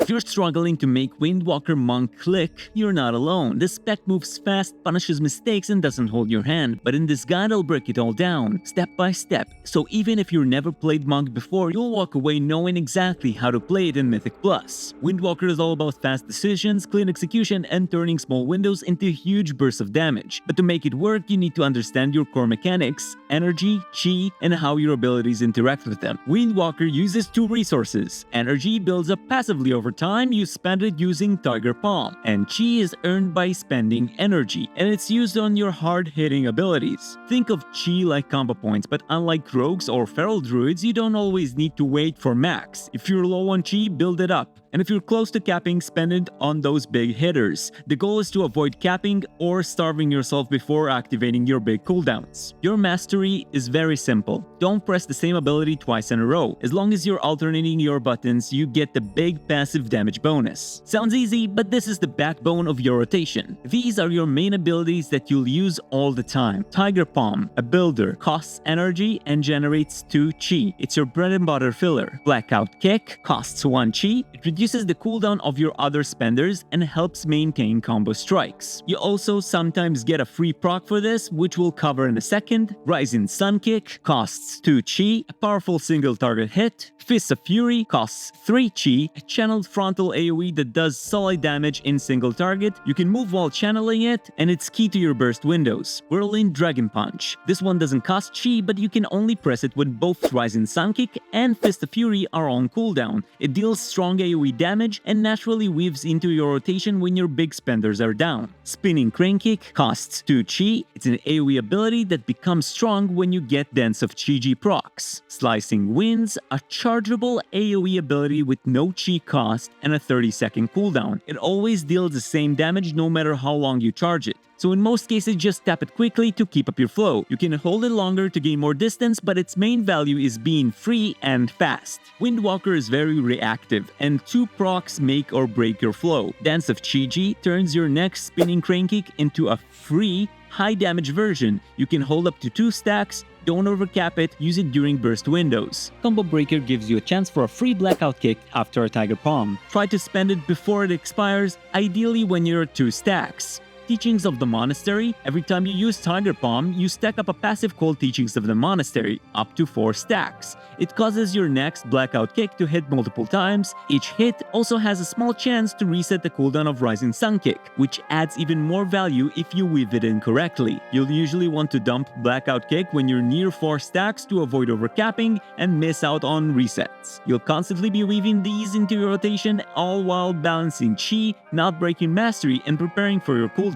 If you're struggling to make Windwalker Monk click, you're not alone. This spec moves fast, punishes mistakes, and doesn't hold your hand, but in this guide I'll break it all down, step by step, so even if you've never played Monk before, you'll walk away knowing exactly how to play it in Mythic Plus. Windwalker is all about fast decisions, clean execution, and turning small windows into huge bursts of damage. But to make it work, you need to understand your core mechanics, energy, chi, and how your abilities interact with them. Windwalker uses two resources. Energy builds up passively over time, you spend it using Tiger Palm, and chi is earned by spending energy, and it's used on your hard-hitting abilities. Think of chi like combo points, but unlike rogues or feral druids, you don't always need to wait for max. If you're low on chi, build it up. And if you're close to capping, spend it on those big hitters. The goal is to avoid capping or starving yourself before activating your big cooldowns. Your mastery is very simple. Don't press the same ability twice in a row. As long as you're alternating your buttons, you get the big passive damage bonus. Sounds easy, but this is the backbone of your rotation. These are your main abilities that you'll use all the time. Tiger Palm, a builder, costs energy and generates 2 chi. It's your bread and butter filler. Blackout Kick costs 1 chi. It reduces the cooldown of your other spenders and helps maintain combo strikes. You also sometimes get a free proc for this, which we'll cover in a second. Rising Sun Kick costs 2 chi, a powerful single target hit. Fist of Fury costs 3 chi, a channeled frontal AoE that does solid damage in single target. You can move while channeling it, and it's key to your burst windows. Whirling Dragon Punch. This one doesn't cost chi, but you can only press it when both Rising Sun Kick and Fist of Fury are on cooldown. It deals strong AoE damage and naturally weaves into your rotation when your big spenders are down. Spinning Crane Kick costs 2 chi. It's an AoE ability that becomes strong when you get Dance of Chi procs. Slicing Winds, a chargeable AoE ability with no chi cost and a 30-second cooldown. It always deals the same damage no matter how long you charge it. So in most cases, just tap it quickly to keep up your flow. You can hold it longer to gain more distance, but its main value is being free and fast. Windwalker is very reactive, and 2 procs make or break your flow. Dance of Chi turns your next Spinning Crane Kick into a free, high damage version. You can hold up to 2 stacks. Don't overcap it, use it during burst windows. Combo Breaker gives you a chance for a free Blackout Kick after a Tiger Palm. Try to spend it before it expires, ideally when you're at 2 stacks. Teachings of the Monastery. Every time you use Tiger Palm, you stack up a passive called Teachings of the Monastery, up to 4 stacks. It causes your next Blackout Kick to hit multiple times. Each hit also has a small chance to reset the cooldown of Rising Sun Kick, which adds even more value if you weave it in correctly. You'll usually want to dump Blackout Kick when you're near 4 stacks to avoid overcapping and miss out on resets. You'll constantly be weaving these into your rotation, all while balancing chi, not breaking mastery, and preparing for your cooldown.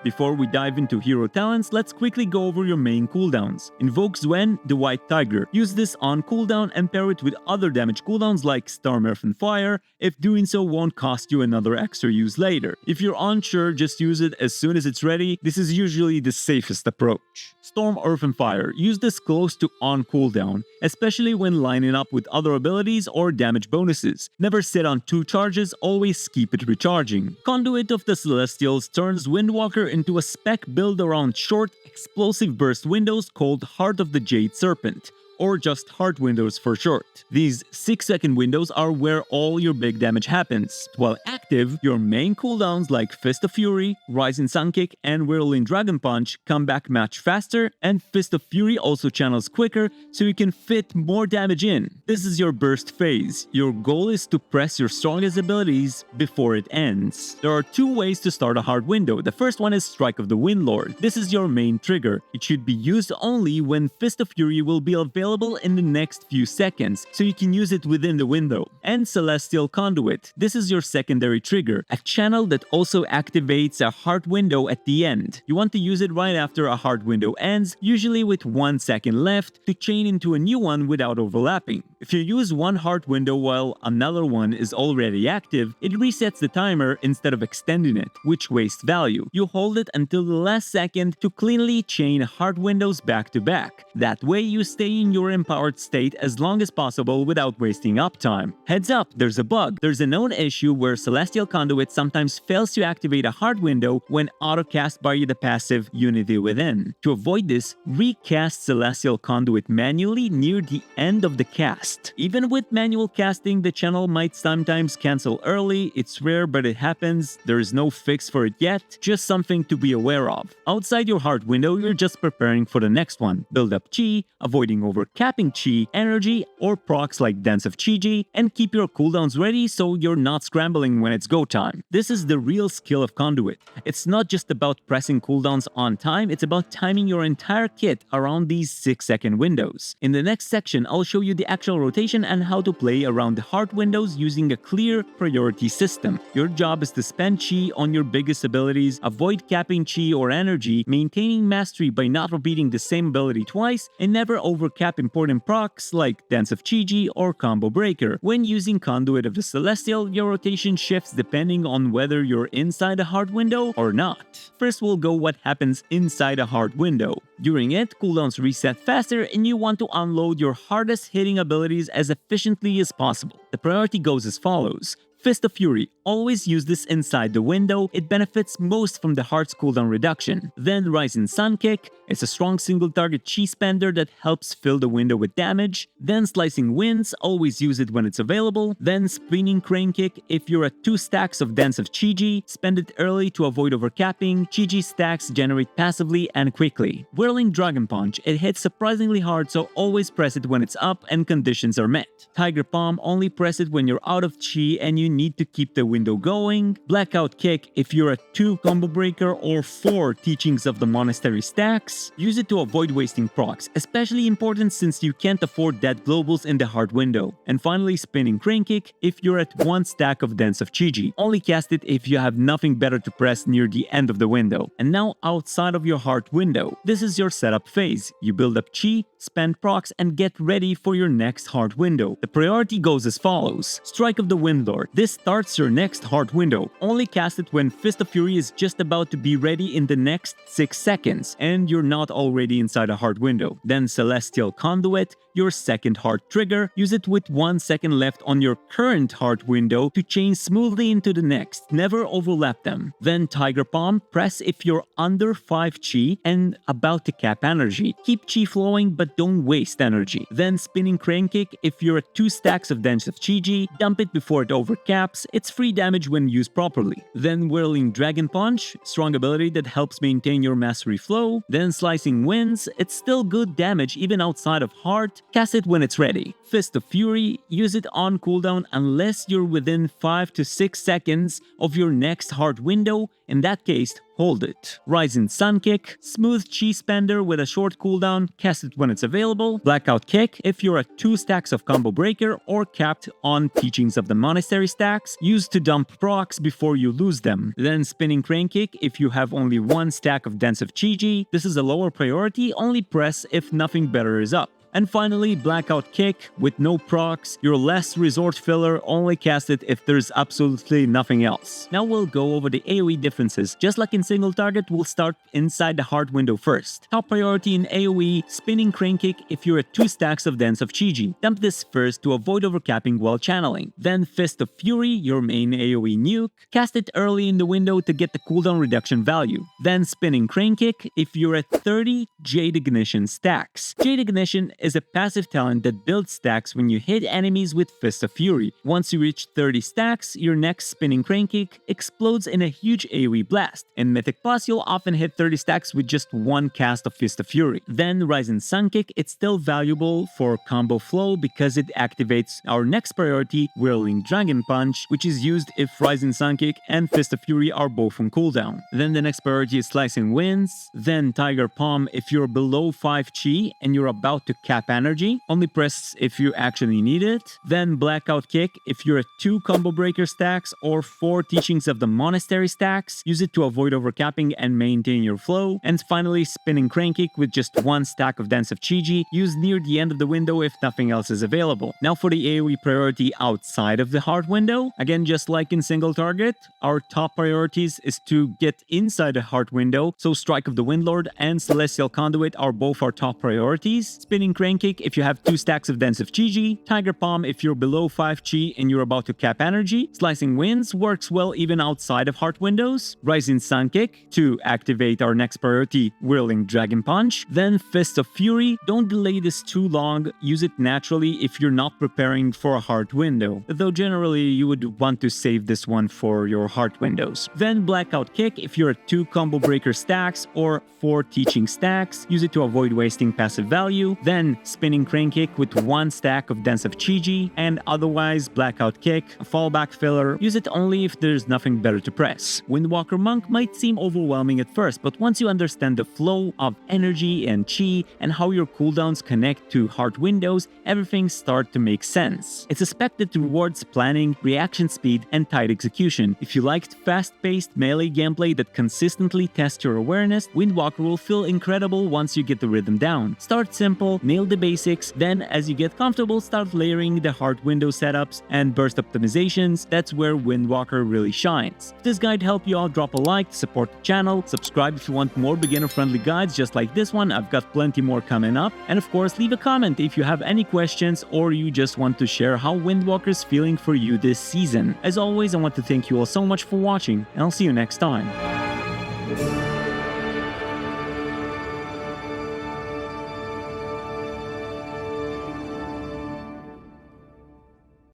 Before we dive into hero talents, let's quickly go over your main cooldowns. Invoke Xuen, the White Tiger. Use this on cooldown and pair it with other damage cooldowns like Storm, Earth, and Fire, if doing so won't cost you another extra use later. If you're unsure, just use it as soon as it's ready. This is usually the safest approach. Storm, Earth, and Fire. Use this close to on cooldown, especially when lining up with other abilities or damage bonuses. Never sit on 2 charges, always keep it recharging. Conduit of the Celestials turns Windwalker into a spec built around short, explosive burst windows called Heart of the Jade Serpent, or just heart windows for short. These 6-second windows are where all your big damage happens. While active, your main cooldowns like Fist of Fury, Rising Sun Kick, and Whirling Dragon Punch come back much faster, and Fist of Fury also channels quicker, so you can fit more damage in. This is your burst phase. Your goal is to press your strongest abilities before it ends. There are 2 ways to start a hard window. The first one is Strike of the Windlord. This is your main trigger. It should be used only when Fist of Fury will be available in the next few seconds, so you can use it within the window. And Celestial Conduit. This is your secondary trigger, a channel that also activates a heart window at the end. You want to use it right after a heart window ends, usually with 1 second left, to chain into a new one without overlapping. If you use one heart window while another one is already active, it resets the timer instead of extending it, which wastes value. You hold it until the last second to cleanly chain heart windows back to back. That way you stay in your empowered state as long as possible without wasting uptime. Heads up, there's a bug. There's a known issue where Celestial Conduit sometimes fails to activate a hard window when auto-cast by the passive Unity Within. To avoid this, recast Celestial Conduit manually near the end of the cast. Even with manual casting, the channel might sometimes cancel early. It's rare, but it happens. There is no fix for it yet, just something to be aware of. Outside your hard window, you're just preparing for the next one. Build up chi, avoiding overcapping chi, energy, or procs like Dance of Chi, and keep your cooldowns ready so you're not scrambling when it's go time. This is the real skill of Conduit. It's not just about pressing cooldowns on time, it's about timing your entire kit around these 6-second windows. In the next section, I'll show you the actual rotation and how to play around the hard windows using a clear priority system. Your job is to spend chi on your biggest abilities, avoid capping chi or energy, maintaining mastery by not repeating the same ability twice, and never overcap important procs like Dance of Chi or Combo Breaker. When using Conduit of the Celestial, your rotation shifts depending on whether you're inside a hard window or not. First, we'll go what happens inside a hard window. During it, cooldowns reset faster and you want to unload your hardest hitting abilities as efficiently as possible. The priority goes as follows. Fist of Fury. Always use this inside the window, it benefits most from the heart's cooldown reduction. Then Rising Sun Kick. It's a strong single target chi spender that helps fill the window with damage. Then Slicing Winds, always use it when it's available. Then Spinning Crane Kick. If you're at 2 stacks of Dance of Chi, spend it early to avoid overcapping. Chi stacks generate passively and quickly. Whirling Dragon Punch. It hits surprisingly hard, so always press it when it's up and conditions are met. Tiger Palm. Only press it when you're out of chi and you need to keep the window going. Blackout Kick. If you're at 2 Combo Breaker or 4 Teachings of the Monastery stacks, use it to avoid wasting procs, especially important since you can't afford dead globals in the hard window. And finally, Spinning Crane Kick. If you're at 1 stack of Dance of Chi, only cast it if you have nothing better to press near the end of the window. And now outside of your hard window, this is your setup phase. You build up chi, spend procs, and get ready for your next hard window. The priority goes as follows. Strike of the Windlord. This starts your next hard window. Only cast it when Fist of Fury is just about to be ready in the next 6 seconds, and you're not already inside a hard window. Then Celestial Conduit, your second hard trigger. Use it with 1 second left on your current hard window to change smoothly into the next. Never overlap them. Then Tiger Palm, press if you're under 5 chi and about to cap energy. Keep chi flowing but don't waste energy. Then Spinning Crane Kick. If you're at 2 stacks of Dance of Chi, dump it before it overcaps. It's free damage when used properly. Then Whirling Dragon Punch, strong ability that helps maintain your mastery flow. Then Slicing Winds. It's still good damage even outside of hard. Cast it when it's ready. Fist of Fury, use it on cooldown unless you're within 5 to 6 seconds of your next hard window. In that case, hold it. Rising Sun Kick, smooth chi spender with a short cooldown, cast it when it's available. Blackout Kick, if you're at 2 stacks of Combo Breaker or capped on Teachings of the Monastery stacks, use to dump procs before you lose them. Then Spinning Crane Kick, if you have only 1 stack of Dance of Chi, this is a lower priority, only press if nothing better is up. And finally, Blackout Kick with no procs, your last resort filler, only cast it if there's absolutely nothing else. Now we'll go over the AoE differences. Just like in single target, we'll start inside the hard window first. Top priority in AoE, Spinning Crane Kick if you're at 2 stacks of Dance of Chi. Dump this first to avoid overcapping while channeling. Then Fist of Fury, your main AoE nuke. Cast it early in the window to get the cooldown reduction value. Then Spinning Crane Kick if you're at 30 Jade Ignition stacks. Jade Ignition is a passive talent that builds stacks when you hit enemies with Fist of Fury. Once you reach 30 stacks, your next Spinning Crane Kick explodes in a huge AoE blast. In Mythic Plus, you'll often hit 30 stacks with just 1 cast of Fist of Fury. Then Rising Sun Kick, it's still valuable for combo flow because it activates our next priority, Whirling Dragon Punch, which is used if Rising Sun Kick and Fist of Fury are both on cooldown. Then the next priority is Slicing Winds. Then Tiger Palm if you're below 5 chi and you're about to cap energy, only press if you actually need it. Then Blackout Kick if you're at 2 Combo Breaker stacks or 4 Teachings of the Monastery stacks, use it to avoid overcapping and maintain your flow. And finally, Spinning Crane Kick with just 1 stack of Dance of Chi, use near the end of the window if nothing else is available. Now for the AoE priority outside of the hard window, again just like in single target, our top priorities is to get inside the hard window, so Strike of the Windlord and Celestial Conduit are both our top priorities. Spinning Crane Kick if you have 2 stacks of Dense of Chi, Tiger Palm if you're below 5 Chi and you're about to cap energy, Slicing Winds works well even outside of heart windows, Rising Sun Kick to activate our next priority, Whirling Dragon Punch, then Fist of Fury. Don't delay this too long, use it naturally if you're not preparing for a heart window, though generally you would want to save this one for your heart windows. Then Blackout Kick if you're at 2 Combo Breaker stacks or 4 Teaching stacks, use it to avoid wasting passive value. Then Spinning Crane Kick with 1 stack of Dense of Chi, and otherwise Blackout Kick, a fallback filler, use it only if there's nothing better to press. Windwalker Monk might seem overwhelming at first, but once you understand the flow of energy and chi and how your cooldowns connect to heart windows, everything starts to make sense. It's a spec that rewards planning, reaction speed, and tight execution. If you liked fast-paced melee gameplay that consistently tests your awareness, Windwalker will feel incredible once you get the rhythm down. Start simple, nail the basics, then as you get comfortable, start layering the heart window setups and burst optimizations. That's where Windwalker really shines. If this guide helped you out, drop a like to support the channel, subscribe if you want more beginner-friendly guides just like this one. I've got plenty more coming up, and of course leave a comment if you have any questions or you just want to share how Windwalker is feeling for you this season. As always, I want to thank you all so much for watching, and I'll see you next time.